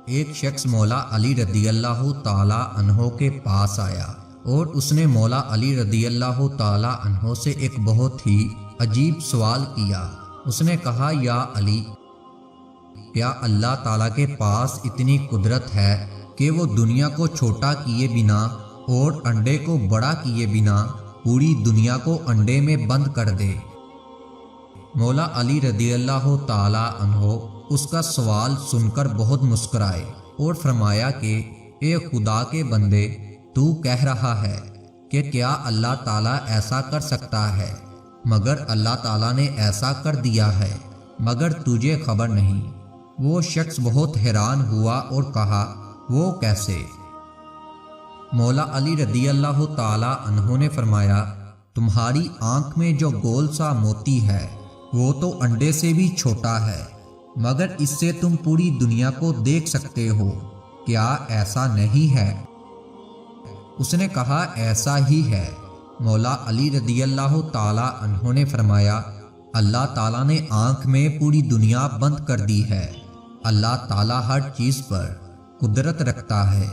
ایک شخص مولا علی رضی اللہ تعالی عنہ کے پاس آیا اور اس نے مولا علی رضی اللہ تعالی عنہ سے ایک بہت ہی عجیب سوال کیا۔ اس نے کہا، یا علی، کیا اللہ تعالیٰ کے پاس اتنی قدرت ہے کہ وہ دنیا کو چھوٹا کیے بنا اور انڈے کو بڑا کیے بنا پوری دنیا کو انڈے میں بند کر دے؟ مولا علی رضی اللہ تعالی عنہ اس کا سوال سن کر بہت مسکرائے اور فرمایا کہ اے خدا کے بندے، تو کہہ رہا ہے کہ کیا اللہ تعالیٰ ایسا کر سکتا ہے، مگر اللہ تعالیٰ نے ایسا کر دیا ہے، مگر تجھے خبر نہیں۔ وہ شخص بہت حیران ہوا اور کہا، وہ کیسے؟ مولا علی رضی اللہ تعالی عنہ نے فرمایا، تمہاری آنکھ میں جو گول سا موتی ہے وہ تو انڈے سے بھی چھوٹا ہے، مگر اس سے تم پوری دنیا کو دیکھ سکتے ہو، کیا ایسا نہیں ہے؟ اس نے کہا، ایسا ہی ہے۔ مولا علی رضی اللہ تعالی عنہ نے فرمایا، اللہ تعالیٰ نے آنکھ میں پوری دنیا بند کر دی ہے۔ اللہ تعالیٰ ہر چیز پر قدرت رکھتا ہے۔